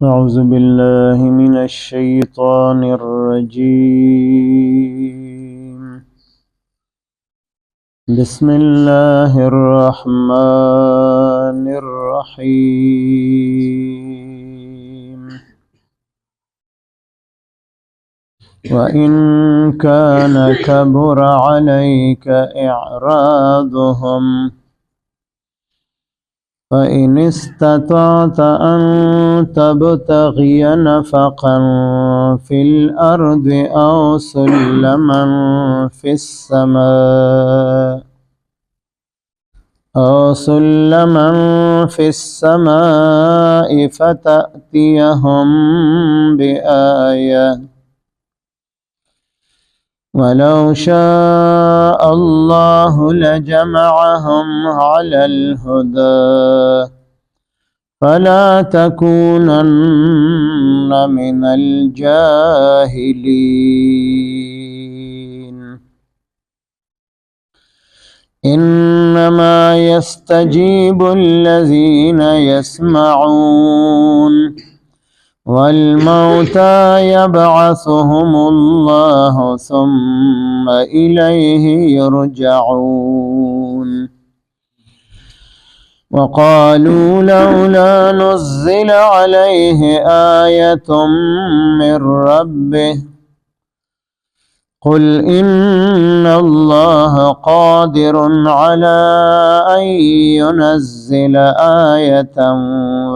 أعوذ بالله من الشيطان الرجيم. بسم الله الرحمن الرحيم. وإن كان كبر عليك إعراضهم فإن استطعت أن تبتغي نفقا في الأرض أو سلما في السماء فتأتيهم بآية ولو شاء الله لجمعهم على الهدى فلا تكونن من الجاهلين. إنما يستجيب الذين يسمعون والموتى يبعثهم الله ثم إليه يرجعون. وقالوا لولا نزل عليه آية من ربه قل إن الله قادر على أن ينزل آية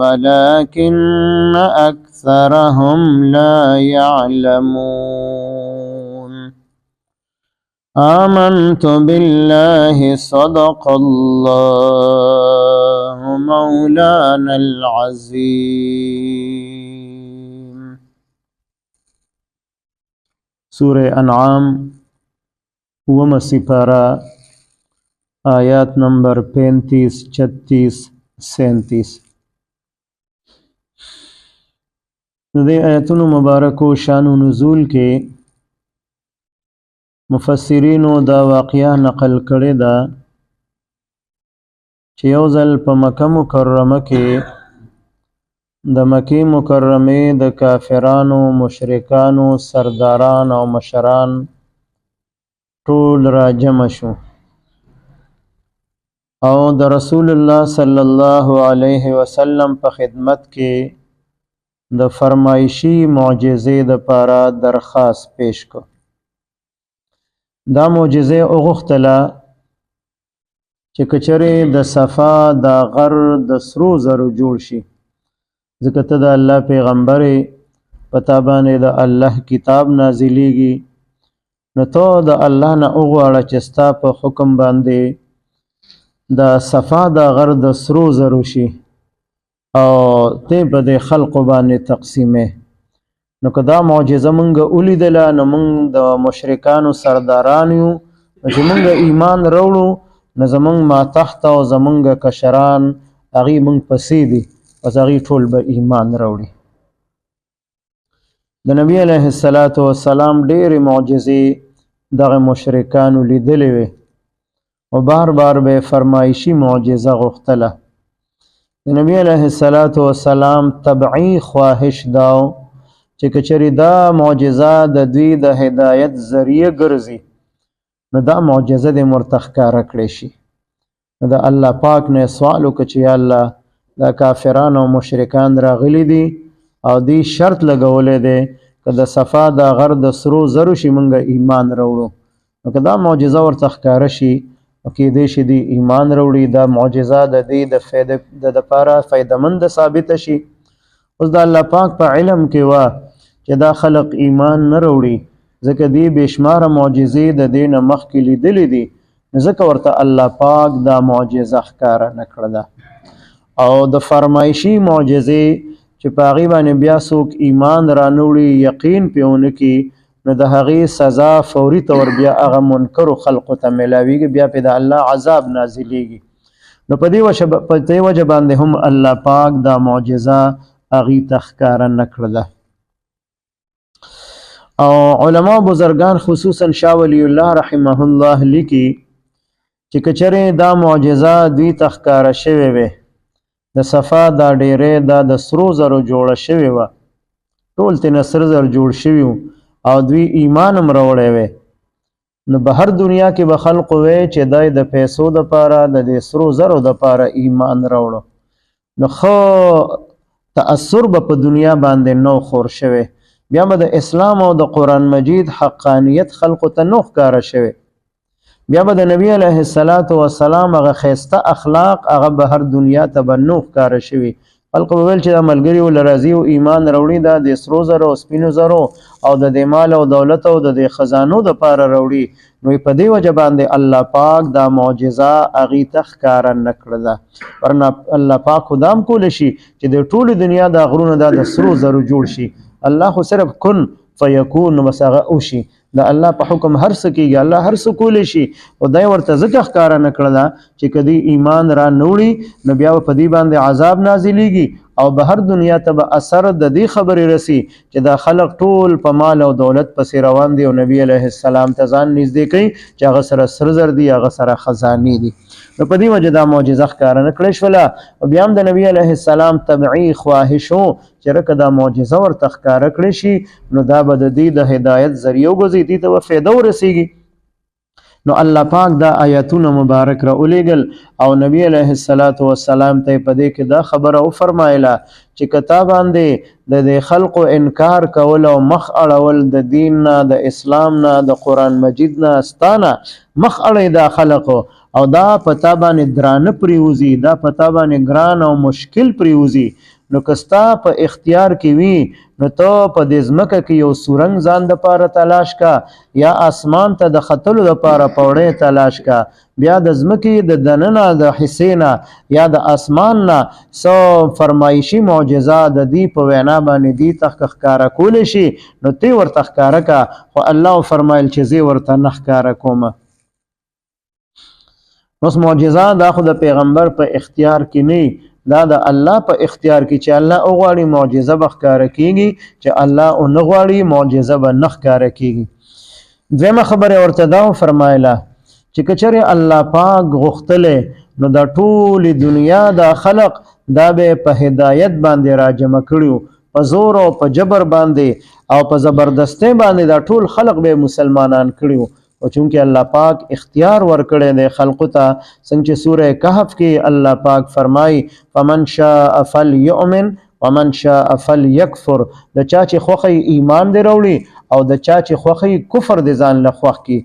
ولكن أكثرهم لا يعلمون. آمنت بالله صدق الله مولانا العظيم. سورة انعام وم سپارہ آیات نمبر 35 36 37. دې آیتونو مبارکو شان و نزول کې مفسرینو دا واقعه نقل کړی دا چې یو ځل په مکه مکرمه کې د مکې مکرمه د کافرانو مشرکانو سرداران او مشران ټول را جمع شو او د رسول الله صلی الله علیه وسلم په خدمت کې د فرمایشي معجزې د پاره درخواست پیش کو. دا معجزه اوغختله چې کچره د صفا د غر د سرو زرو جوړ شي، ځکه ته د الله پیغمبر پتا باندې د الله کتاب نازلیږي، نو ته د الله نه وغواړه چې ستا په حکم باندې د صفا د غر د سرو زرو شي او ته به د خلقو باندې تقسیمه. نو که دا معجزه مونږ ولیدله نو مونږ د مشرکانو سرداران یو، چې مونږ ایمان راوړو نو زمونږ ماتحت او زمونږ کشران هغې مونږ پسې دي، بس هغې ټول به ایمان راوړي. د نبي علیه السلام ډېرې معجزې دغه مشرکانو لیدلې وې او بار بار به فرمایشي معجزه غوښتله. د نبي علیه السلام طبعي خواهش دا چې کچری دا معجزه د دوی د هدایت ذریعه ګرځي نو دا معجزه د مرتخکاره کړی شي. د الله پاک نه سوال وکړه چې یا الله دا کافران او مشرکان راغلي دي او دی شرط لګولی دی که د صفا د غر د سرو زرو شي مونږ ایمان راوړو، نو که دا معجزه ورته ښکاره شي او کیدای شي دی ایمان راوړي، دا معجزه د دې د دپاره فایدهمنده ثابته شي. اوس د الله پاک په علم کې وه چې دا خلق ایمان نه راوړي، ځکه دی بېشماره معجزې د دې نه مخکې لیدلې دي، ځکه ورته الله پاک دا معجزه ښکاره نه کړله. او د فرمایشي معجزې چې په هغې باندې بیا څوک ایمان رانوړي، یقین پې ونه کړي، نو د هغې سزا فوري طور بیا هغه منکرو خلقو ته میلاویږي، بیا پې د الله عذاب نازلیږي. نو په دې وجه باندې هم الله پاک دا معجزه هغې ته ښکاره نه کړله. او علما بزرگان خصوصا شاه ولی الله رحمه الله لیکي چې کچره دا معجزه دوی ته ښکاره شوې وې د صفا دا ډیرې دا د سرو زرو جوړه شوې وه، ټول ترې سره زر جوړ شوي وو او دوی ایمان هم راوړی وی. نو به هر دنیا کې به خلقو وی چې دی د پیسو دپاره د دې سرو زرو دپاره ایمان راوړو. نو ښه تأثر به په دنیا باندې نو خور شوی، بیا به د اسلام او د قرآن مجید حقانیت خلقو ته نو ښکاره شوی، بیا به د نبی علیه السلام هغه ښایسته اخلاق هغه به هر دنیا ته به نو ښکاره شوي. خلقو به ویل چې دا ملګري ول راځي او ایمان راوړي، دا د سرو زرو او سپینو زرو او د دې مال او دولت او د دې خزانو دپاره راوړي. نو په دې وجه باندې الله پاک دا معجزه هغې ته ښکاره نه کړله، ورنه الله پاک خو دا هم کولی شي چې د ټولې دنیا دا غرونه دا د سرو زرو جوړ شي. الله خو صرف کن فیکون نو بس هغه وشي، د الله په حکم هر څه کېږي، الله هر څه کولی شي. او دی ورته ځکه ښکاره نه کړله چې که دوی ایمان را نه وړي نو بیا به په دوی باندې عذاب نازلیږي او به هر دنیا ته به اثر د دې خبرې رسي چې دا خلق ټول په مال او دولت پسې روان دي او نبی علیه السلام ته ځان نږدې کوي چې هغه سره سره زر دي، هغه سره خزانې دي. نو په دې وجه دا معجزه ښکاره نه کړې شوله. او بیا هم د نبی علیه السلام طبعي خواهش و چې رکه دا معجزه ورته ښکاره کړې شي نو دا به د دې د هدایت ذریعه وګرځي، دې ته به فایده ورسیږي. نو الله پاک دا آیاتونه مبارک را ولیږل او نبی علیه السلام ته په دې کې دا خبره وفرمایله چې که تا باندې د دې خلقو انکار کول او مخ اړول د دین نه، د اسلام نه، د قرآن مجید نه ستانه مخ اړی دا خلقو او دا په تا باندې درانه پریوزي، دا په تا باندې ګران او مشکل پریوزي، نو که ستا په اختیار کې وي نو ته په دې ځمکه کې یو سورنګ ځان دپاره تلاش کا یا اسمان ته د ختلو دپاره پوړۍ تلاش کا، بیا د ځمکې د دننه د حصې نه یا د اسمان نه څه فرمایشي معجزه د دې په وینا باندې دې ته ښکاره کولی شي نو ته ورته ښکاره کا. خو الله فرمایل چې زه ورته نه ښکاره کومه. اوس معجزه دا خو د پیغمبر په اختیار کې نه، دا د الله په اختیار کې چې الله وغواړي معجزه به ښکاره کېږي، چې الله ونه غواړي معجزه به نه ښکاره کېږي. دویمه خبره ورته دا وفرمایله چې که چېرې الله پاک غوښتلی نو دا ټولې دنیا دا خلق دا به په هدایت باندې راجمع کړي، په زور او په جبر باندې او په زبردستۍ باندې دا ټول خلق به مسلمانان کړي. او چونکې الله پاک اختیار ورکړی دی خلقو ته، څنګه چې سوره کهف کې الله پاک فرمایي فمن شاء فلیؤمن ومن شاء فلیکفر، د چا چې خوښی ایمان دی راوړي او د چا چې خوښی کفر دی ځان له خوښ کړي.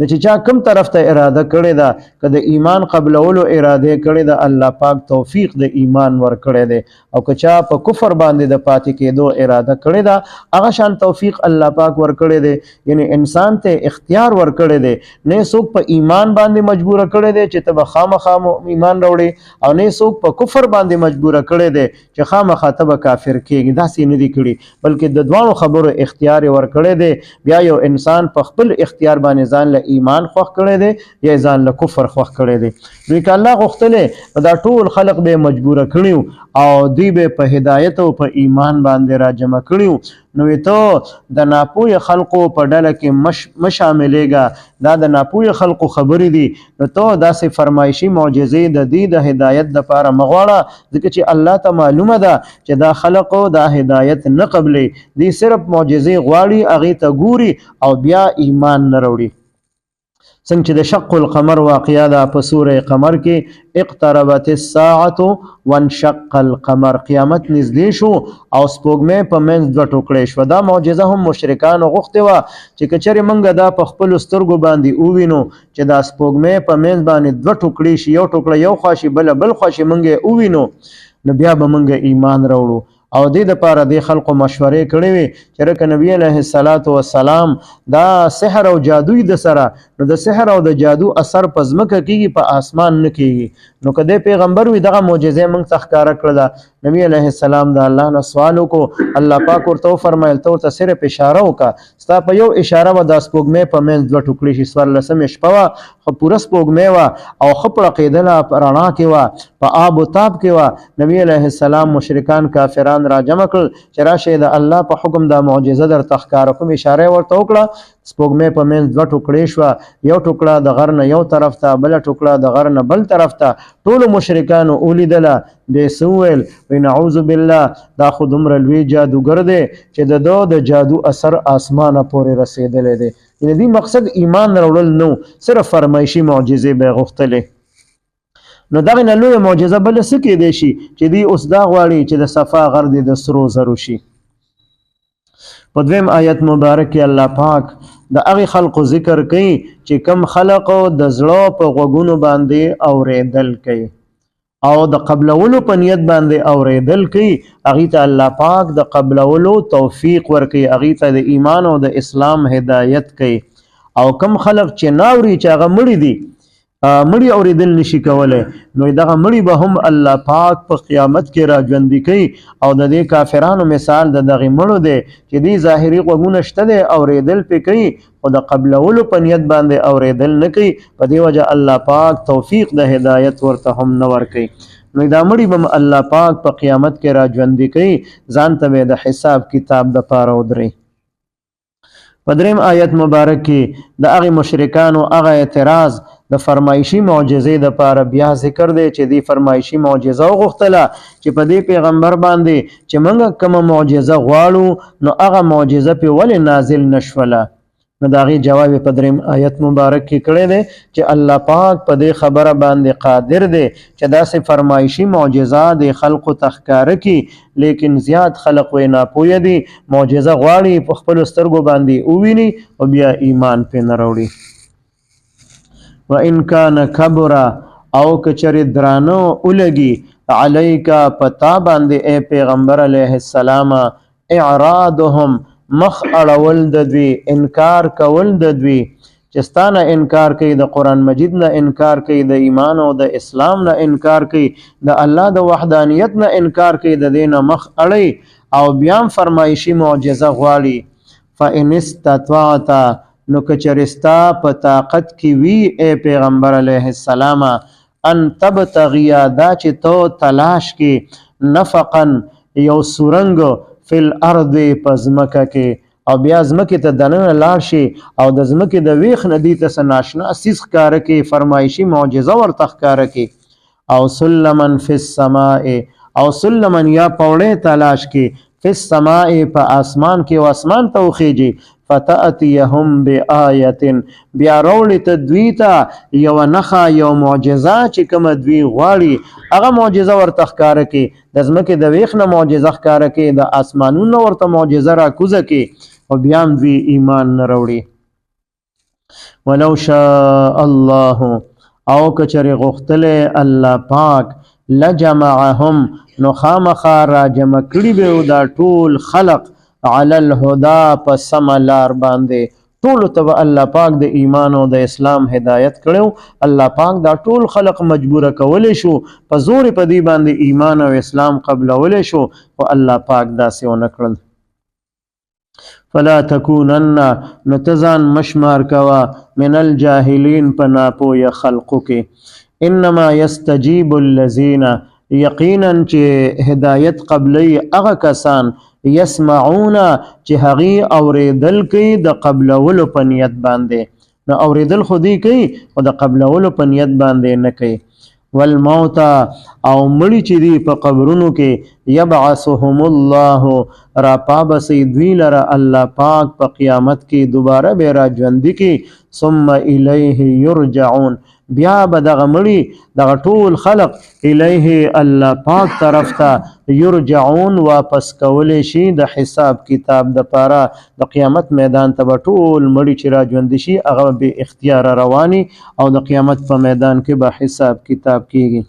د چې چا کوم طرف ته اراده کړې ده، که د ایمان قبلولو اراده کړې ده الله پاک توفیق د ایمان ورکړی دی، او که چا په کفر باندې د پاتې کېدو اراده کړې ده هغه شان توفیق الله پاک ورکړی دی. یعنی انسان ته اختیار ورکړی دی، نه څوک په ایمان باندې مجبوره کړی دی چې ته به خامخا ایمان راوړې او نه څوک په کفر باندې مجبوره کړی دی چې خامخا ته به کافر کېږي، داسې نه دي کړي، بلکې د دواړو خبرو اختیار ورکړی دی. بیا یو انسان په خپل اختیار باندې ځان له ایمان خوښ کړی دی یا ځان له کفر خوښ کړی دی. دوی که الله غوښتلی دا ټول خلق به مجبوره کړي او دوی به په هدایت او په ایمان باندې را جمع کړي. نو ته د ناپوهه خلقو په ډله کې مه شاملېږه، دا د ناپوهه خلقو خبرې دي. نو ته داسې فرمایشي معجزې د دې د هدایت دپاره مه غواړه، ځکه چې الله ته معلومه ده چې دا خلقو دا هدایت نه قبلې، دوی صرف معجزې غواړي، هغې ته ګوري او بیا ایمان نه راوړي. څنګه چې د شق القمر واقعه ده په سوره قمر کې اقتربت الساعه وانشق القمر، قیامت نږدې شو او سپوږمۍ په منځ دوه ټوکړې شوه. دا معجزه هم مشرکانو غوښتې وه چې که چېرې موږ دا په خپلو سترګو باندې ووینو چې دا سپوږمۍ په منځ باندې دوه ټوکړې شي، یو ټوکړه یو خوا شي بله بل خوا شي، موږ یې ووینو نو بیا به موږ ایمان راوړو. او دې دپاره دې خلقو مشورې کړې وې چې رکه نبی علیه السلام دا سحر او جادوی د سره، نو د سحر او د جادو اثر په ځمکه کېږي په آسمان نه کېږي. نو که دې پیغمبر وي دغه معجزې موږ ته ښکاره کړله. نبی علیه السلام د الله نه سوال وکړو، الله پاک ورته وفرمیل ته ورته صرف اشاره وکړه، ستا په یو اشاره به دا سپوږمۍ په منځ دوه ټوکړې شي. 14مه شپه وه پوره سپوږمۍ وه او ښه پړقېدله په رڼا کې وه په آب و تاب کې وه. نبي علیه السلام مشرکان کافران را جمع کړل چې راشئ د الله په حکم دا معجزه درته ښکاره کوم. اشاره یې ورته وکړه. سپوږمۍ په منځ دوه ټوکړې شوه، یو ټوکړه د غر نه یو طرف ته، بله ټوکړه د غر نه بل طرف ته. ټولو مشرکانو ولیدله. بیا یې څه وویل؟ وایي نعوذ بالله دا خو دومره لوی جادوګر دی چې د ده د جادو اثر آسمانه پورې رسېدلی دی. د دې مقصد ایمان راوړل نو، صرف فرمایشي معجزې به یې غوښتلې. نو دغې نه لویه معجزه بله څه کیدی شي چې دوی اوس دا غواړي چې د صفا غر دې د سرو زرو شي. په دویم آیت مبارک کې الله پاک د هغې خلقو ذکر کوي چې کم خلقو د زړه په غوږونو باندې اورېدل کوي او د قبلولو په نیت باندې اورېدل کوي. هغې ته الله پاک د قبلولو توفیق ورکوي، هغې ته د ایمان او د اسلام هدایت کوي. او کم خلق چې ناوري چې هغه مړي دي، مړي اورېدل نشي کولی، نو دغه مړي به هم الله پاک په قیامت کې را ژوندي کوي. او د دې کافرانو مثال د دغې مړو دی چې دوی ظاهري غوږونه شته دی، اورېدل پې کوي خو د قبلولو په نیت باندې اورېدل نه کوي. په دې وجه الله پاک توفیق د هدایت ورته هم نه ورکوي. نو دا مړي به هم الله پاک په قیامت کې را ژوندي کوي، ځان ته به د حساب کتاب دپاره ودرئ. په دریم آیت مبارک کې د هغې مشرکانو هغه اعتراض د فرمایشي معجزې دپاره بیا ذکر دی چې دې فرمایشي معجزه وغوښتله چې په دې پیغمبر باندې چې موږ کومه معجزه غواړو نو هغه معجزه پې ولې نازل نه شوله. نو د هغې جواب په دریم آیت مبارک کې کړی دی چې الله پاک په دې خبره باندې قادر دی چې داسې فرمایشي معجزه د خلقو ته ښکاره کړي، لیکن زیات خلق وی ناپویه دي، معجزه غواړي په خپلو سترګو باندې وویني او بیا ایمان پې نه راوړي. وَإِنْ كَانَ كَبُرَ او کچرې درانه ولګي علیکا پتا باندې ای پیغمبر علیه السلام اعراضهم مخ اړول د دوی، انکار کول د دوی چې ستانه انکار کوي، د قرآن مجید نه انکار کوي، د ایمان او د اسلام نه انکار کوي، د الله د وحدانیت نه انکار کوي، د دې نه مخ اړوي او بیا هم فرمایشي معجزه غواړي. فإن استطعت نو کچرستا په طاقت کې وي ای پیغمبر علیه السلام ان تبتغیا دا چې تو تلاش کې نفقا یو سورنګ فی الارض په ځمکه کې او بیا ځمکې ته دننه لاړ شي او د ځمکې د ویښ نه دې ته څه ناشنا څیز ښکاره کړي، فرمایشي معجزه ورته ښکاره کړي. او سلما فی السماء او سلما یا پوړې تلاش کې فی السماء په آسمان کې او آسمان ته وخیږي. فتأتیهم بآیة بیا راوړي ته دوی ته یوه نښه یو معجزه چې کومه دوی غواړي هغه معجزه ورته ښکاره کړي، د ځمکې د ویښ نه معجزه ښکاره کړي، د آسمانونو ورته معجزه راکوزه کړي او بیا هم دوی ایمان نه راوړي. ولو شاء الله او کچرې غوښتلی الله پاک لجمعهم نو خامخا را جمع کړي به دا ټول خلق علی الهدا په سمه لار باندې، ټولو ته به الله پاک د ایمان او د اسلام هدایت کړو. الله پاک دا ټول خلق مجبوره کولی شو، په زور په دې باندې ایمان او اسلام قبلولی شو، خو الله پاک داسې ونه کړل. فلا تکونن نو ته ځان مشمار کوه من الجاهلین په ناپویه خلقو کې. انما یستجیب الذین یقینا چې هدایت قبلی هغه کسان یسمعون چې هغې اورېدل کوي د قبلولو په نیت باندې، نو اورېدل خو دوی کوي خو د قبلولو په نیت باندې نه کوي. والموت او مړي چې دي په قبرونو کې یبعثهم الله را پابسي دوی لره الله پاک په قیامت کې دوباره به را ژوندي کړي. ثم الیه یرجعون بیا به دغه مړي دغه ټول خلق الیه الله پاک طرف ته یرجعون واپس کولی شي د حساب کتاب دپاره. د قیامت میدان ته به ټول مړي چې را ژوندي شي هغه بې اختیاره رواني او د قیامت په میدان کې به حساب کتاب کیږي.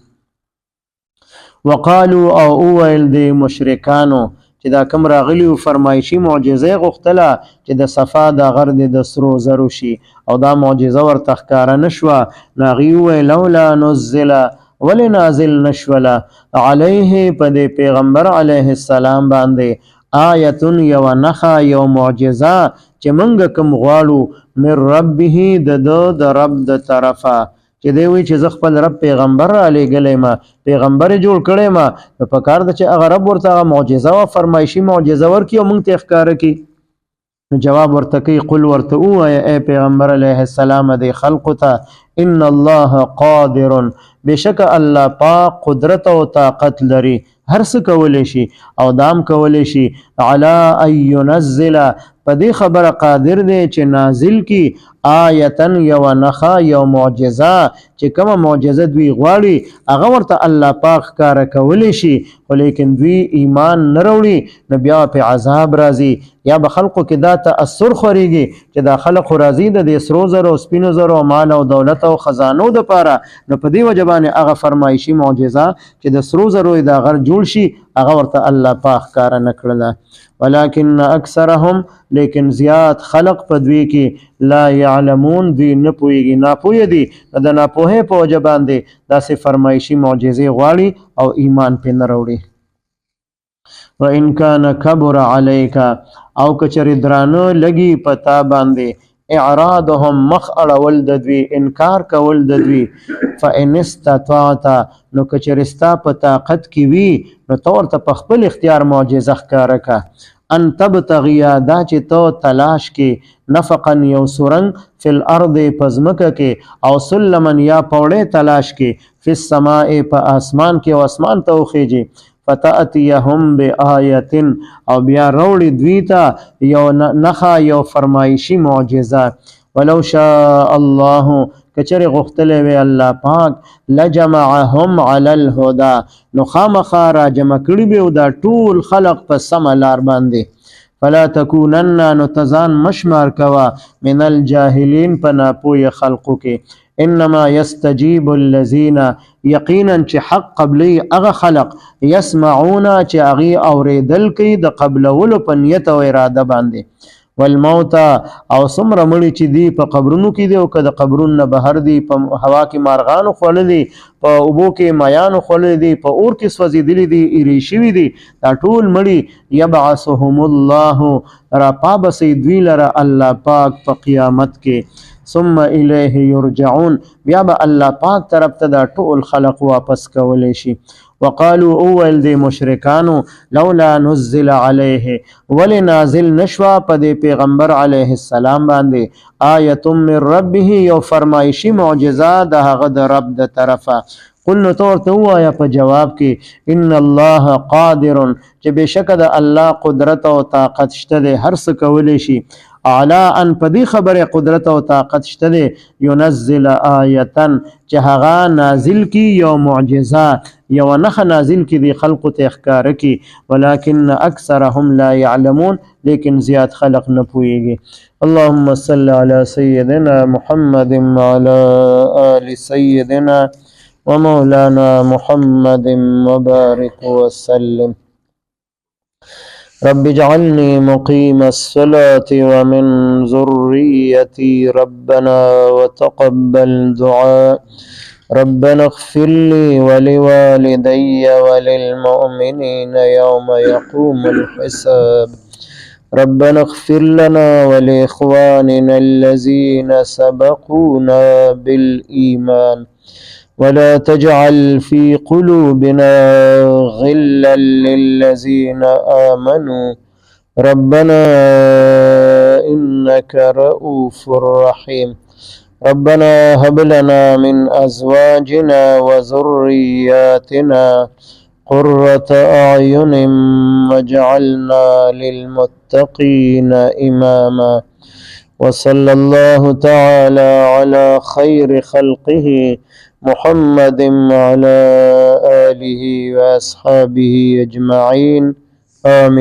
وقالو او اویل د مشرکانو چې دا کوم راغلي و فرمایشي معجزه غوښتله چې د صفا د غر د سرو زرو شي او دا معجزه ورته ښکاره نه شوه، نو هغې وویل لولا نزل ولې نازل نه شوله علیه په د پیغمبر علیه السلام باندې آیت یو نخا یو معجزه چې منګه کوم غواړو من ربه د رب د طرفه چې دی وی چې ز خپل رب پیغمبر را لېږلی ما پیغمبر جوړ کړی ما نو په کار ده چې هغه رب ورته معجزه او فرمایشي معجزه ورکړي او موږ ته ښکاره کړي نو جواب ورته کوي قل ورته ووایه ای پیغمبر علیه السلام دی خلقو ته ان الله قادر بشک الله پاک قدرت او طاقت لري هر څه کولی شي او دام کولی شي علی ان ينزل په دې خبره قادر دی چې نازل کی آیتن یو نخا یو معجزه چې کومه معجزه دوی غواړي هغه ورته الله پاک ښکاره کولی شي خو لیکن دوی ایمان نه راوړي نو بیا په عذاب راځي یا به خلقو کې دا تأثر خورېږي چې دا خلق راځي د دې سرو زرو سپینو زرو مال او دولت او خزانو دپاره نو په دې وجه باندې هغه فرمایشي معجزه چې د سرو زرو د غر جوړ شي هغه ورته الله پاک ښکاره نه کړله ولكن اکثرهم لیکن زیات خلق په دوی کې لا يعلمون دوی نه پوهېږي ناپوهه دي د ناپوهۍ په وجه باندې داسې فرمایشي معجزې غواړي او ایمان پرې نه راوړي وان كان كبر عليك او کچری درانه لګي پتا باندې اعراضهم مخ اړول د دوی انکار کول د دوی فان استطاعت نو کچرستا په طاقت کې وي نو تور ته په خپل اختیار معجزه ښکاره کا ان تبتغیا دا چې تو تلاش کې نفقا یو سرنګ فی الارض پزمکه کې او سلمن یا پوړې تلاش کې فی السماء په اسمان کې او اسمان ته وخیږي فتاتيهم بآیت او بیا روړي دوی ته یو نخا یو فرمایشی معجزه ولو شاء الله کچره غختلې وی الله پاک لجمعهم علی الهدى نو خامخا را جمع کړي به دا ټول خلق په سم لار باندې فلا تکونن نو تزان مشمار کوا من الجاهلین په ناپوی خلقو کې انما يستجيب الذين یقینا چې حق قبلی اغه خلق يسمعون چې اغي اوریدل کوي د قبلولو په نیت او اراده باندې والموت او سمره مړي چې دی په قبرونو کې دی او که د قبرونو نه بهر دی په هوا کې مارغانو خوړلي په اوبو کې مایانو خوړلي دي په اور کې سوځېدلي دي ایرې شوي دي دا ټول مړي یبعثهم الله را پابسې دوی لره الله پاک په قیامت کې ثم الیه یرجعون بیا به الله پاک طرف ته دا ټول خلق واپس کولی شي وقالوا اول دی مشرکانو لولا نزل علیه ولی نازل نشوا په دې پیغمبر علیه السلام باندې آیت من ربه یو فرمایشی معجزه د هغه د رب د طرفه قل نو تور ته وایا په جواب کې ان الله قادر چې بشک د الله قدرت او طاقت شته د هر څه کولی شي اعلی ان په دې خبره قدرت او طاقت شته دی ينزل آیتن چې هغه نازل کی یو معجزه یو نخ نازل کی دی خلق ته ښکاره کی ولكن اکثرهم لا يعلمون لیکن زیات خلق نه پوهیږي اللهم صل على سيدنا محمد وعلى آل سيدنا ومولانا محمد وبارك وسلم رب اجعلني مقيم الصلاة ومن ذريتي ربنا وتقبل دعاء ربنا اغفر لي ولوالدي وللمؤمنين يوم يقوم الحساب ربنا اغفر لنا ولإخواننا الذين سبقونا بالإيمان ولا تجعل في قلوبنا غلا للذين آمنوا ربنا إنك رؤوف رحيم ربنا هب لنا من أزواجنا وذرياتنا قرة أعين واجعلنا للمتقين إماما وصلى الله تعالى على خير خلقه محمد وعلى آله وأصحابه أجمعين آمين